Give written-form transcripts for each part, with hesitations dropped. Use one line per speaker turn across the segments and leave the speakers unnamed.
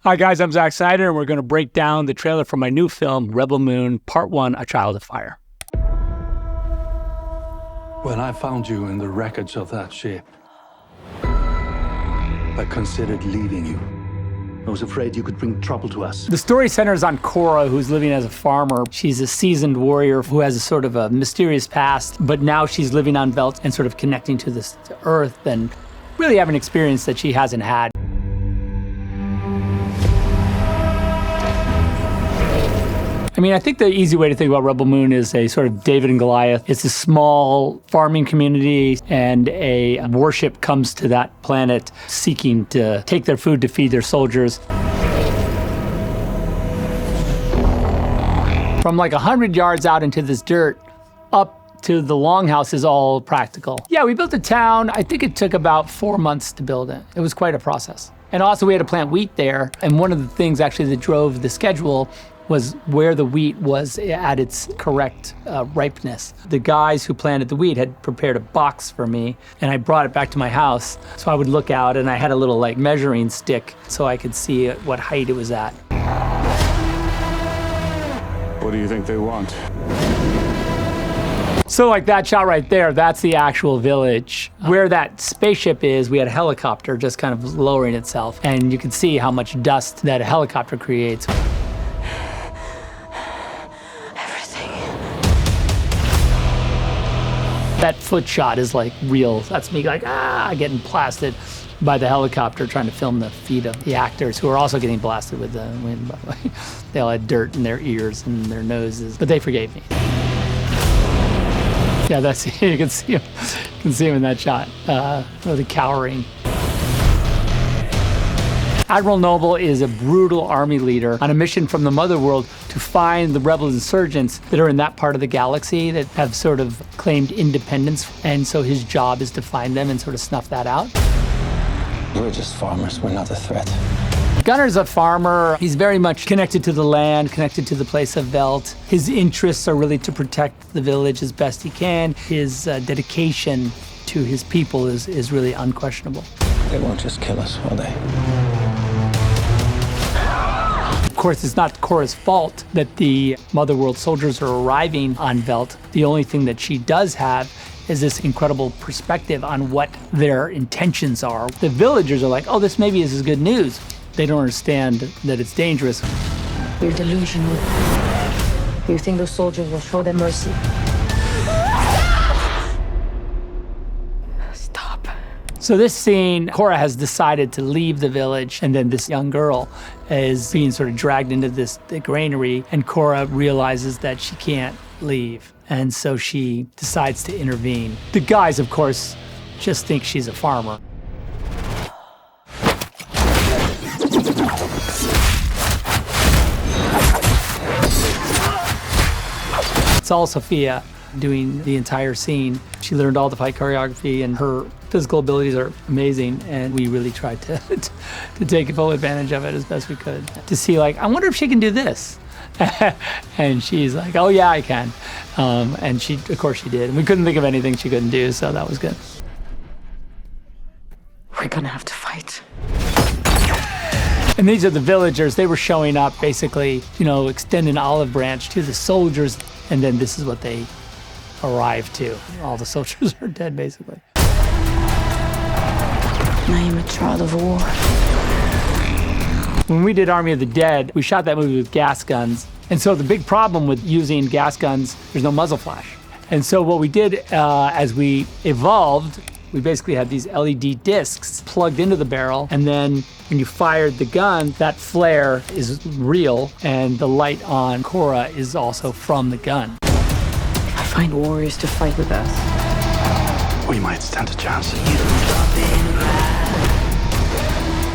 Hi guys, I'm Zack Snyder, and we're going to break down the trailer for my new film, Rebel Moon, Part 1, A Child of Fire.
When I found you in the wreckage of that ship, I considered leaving you. I was afraid you could bring trouble to us.
The story centers on Cora, who's living as a farmer. She's a seasoned warrior who has a sort of a mysterious past, but now she's living on Velt and sort of connecting to this to Earth and really having an experience that she hasn't had. I mean, I think the easy way to think about Rebel Moon is a sort of David and Goliath. It's a small farming community, and a warship comes to that planet seeking to take their food to feed their soldiers. From like 100 yards out into this dirt, up to the longhouse is all practical. Yeah, we built a town. I think it took about 4 months to build it. It was quite a process. And also we had to plant wheat there. And one of the things actually that drove the schedule was where the wheat was at its correct ripeness. The guys who planted the wheat had prepared a box for me, and I brought it back to my house. So I would look out, and I had a little like measuring stick so I could see what height it was at.
What do you think they want?
So like that shot right there, that's the actual village. Where that spaceship is, we had a helicopter just kind of lowering itself, and you can see how much dust that a helicopter creates. That foot shot is like real. That's me like, getting blasted by the helicopter trying to film the feet of the actors who are also getting blasted with the wind, by the way. They all had dirt in their ears and their noses, but they forgave me. Yeah, that's, you can see him. You can see him in that shot, really cowering. Admiral Noble is a brutal army leader on a mission from the Mother World to find the rebel insurgents that are in that part of the galaxy that have sort of claimed independence. And so his job is to find them and sort of snuff that out.
We're just farmers, we're not a threat.
Gunnar's a farmer. He's very much connected to the land, connected to the place of Velt. His interests are really to protect the village as best he can. His dedication to his people is really unquestionable.
They won't just kill us, will they?
Of course, it's not Cora's fault that the Motherworld soldiers are arriving on Velt. The only thing that she does have is this incredible perspective on what their intentions are. The villagers are like, oh, this maybe is good news. They don't understand that it's dangerous.
You're delusional. You think those soldiers will show them mercy? Stop.
So this scene, Cora has decided to leave the village, and then this young girl is being sort of dragged into the granary, and Cora realizes that she can't leave, and so she decides to intervene. The guys, of course, just think she's a farmer. It's all Sophia doing the entire scene. She learned all the fight choreography, and her physical abilities are amazing, and we really tried to take full advantage of it as best we could. To see like, I wonder if she can do this. And she's like, oh yeah, I can. And she, of course she did. And we couldn't think of anything she couldn't do, so that was good.
We're gonna have to fight.
And these are the villagers. They were showing up, basically, extend an olive branch to the soldiers, and then this is what they arrived to. All the soldiers are dead, basically.
I am a child of war.
When we did Army of the Dead, we shot that movie with gas guns. And so the big problem with using gas guns, there's no muzzle flash. And so what we did as we evolved, we basically had these LED discs plugged into the barrel, and then when you fired the gun, that flare is real, and the light on Cora is also from the gun.
I find warriors to fight with us.
We might stand a chance.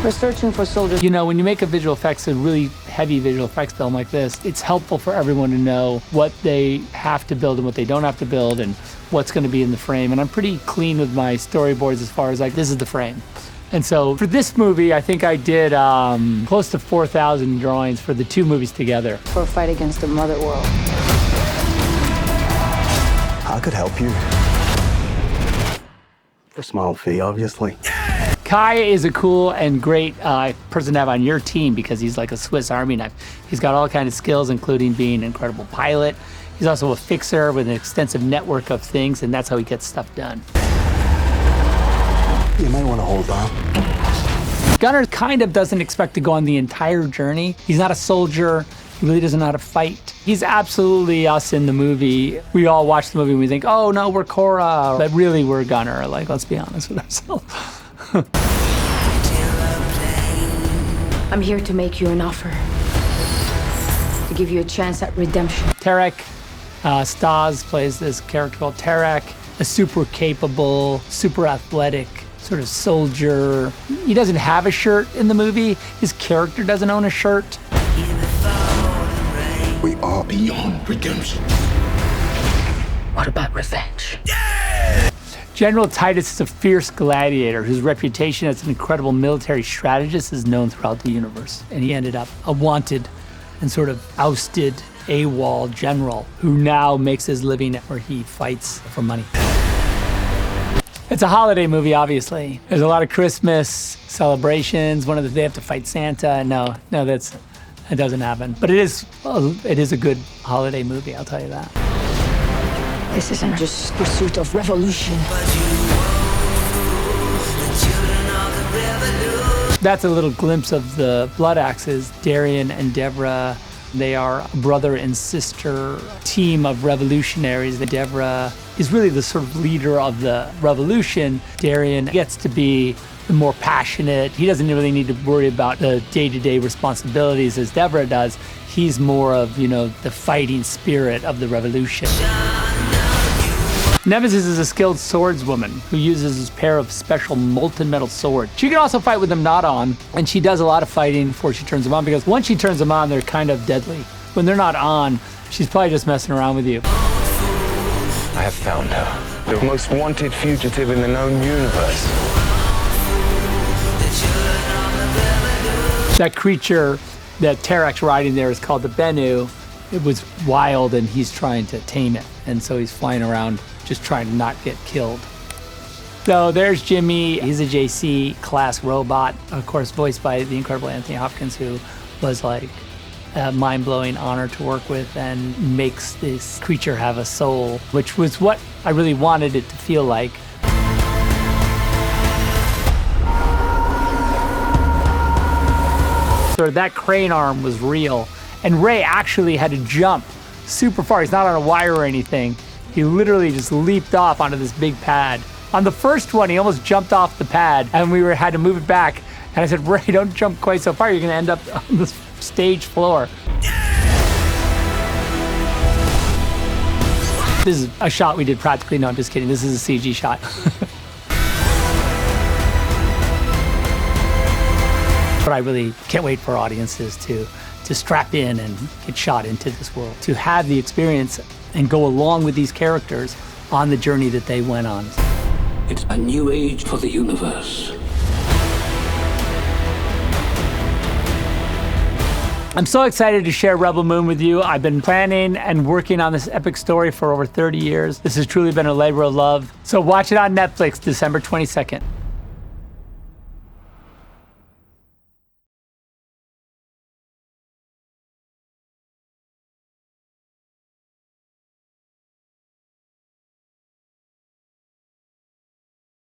We're searching for soldiers.
When you make a visual effects, a really heavy visual effects film like this, it's helpful for everyone to know what they have to build and what they don't have to build and what's going to be in the frame. And I'm pretty clean with my storyboards as far as like, this is the frame. And so for this movie, I think I did close to 4,000 drawings for the two movies together.
For a fight against the Mother World.
I could help you. For a small fee, obviously.
Kai is a cool and great person to have on your team because he's like a Swiss Army knife. He's got all kinds of skills, including being an incredible pilot. He's also a fixer with an extensive network of things, and that's how he gets stuff done.
You might want to hold on.
Gunnar kind of doesn't expect to go on the entire journey. He's not a soldier. He really doesn't know how to fight. He's absolutely us in the movie. We all watch the movie and we think, oh no, we're Korra. But really, we're Gunnar. Like, let's be honest with ourselves.
I'm here to make you an offer. To give you a chance at redemption.
Tarek Stas plays this character called Tarek, a super capable, super athletic sort of soldier. He doesn't have a shirt in the movie. His character doesn't own a shirt.
We are beyond redemption.
What about revenge?
General Titus is a fierce gladiator whose reputation as an incredible military strategist is known throughout the universe. And he ended up a wanted and sort of ousted AWOL general who now makes his living where he fights for money. It's a holiday movie, obviously. There's a lot of Christmas celebrations. They have to fight Santa. No, it doesn't happen. But it is a good holiday movie, I'll tell you that.
This isn't just pursuit of revolution.
That's a little glimpse of the Blood Axes. Darian and Deborah, they are a brother and sister team of revolutionaries. Deborah is really the sort of leader of the revolution. Darian gets to be the more passionate. He doesn't really need to worry about the day-to-day responsibilities as Deborah does. He's more of, the fighting spirit of the revolution. Nemesis is a skilled swordswoman who uses a pair of special molten metal swords. She can also fight with them not on, and she does a lot of fighting before she turns them on, because once she turns them on, they're kind of deadly. When they're not on, she's probably just messing around with you.
I have found her. The most wanted fugitive in the known universe.
That creature that Tarek's riding there is called the Bennu. It was wild, and he's trying to tame it. And so he's flying around just trying to not get killed. So there's Jimmy. He's a JC class robot, of course, voiced by the incredible Anthony Hopkins, who was like a mind-blowing honor to work with and makes this creature have a soul, which was what I really wanted it to feel like. So that crane arm was real, and Ray actually had to jump super far. He's not on a wire or anything. He literally just leaped off onto this big pad. On the first one, he almost jumped off the pad, and we had to move it back. And I said, Ray, don't jump quite so far. You're gonna end up on the stage floor. This is a shot we did practically. No, I'm just kidding. This is a CG shot. But I really can't wait for audiences to strap in and get shot into this world, to have the experience and go along with these characters on the journey that they went on.
It's a new age for the universe.
I'm so excited to share Rebel Moon with you. I've been planning and working on this epic story for over 30 years. This has truly been a labor of love. So watch it on Netflix, December 22nd.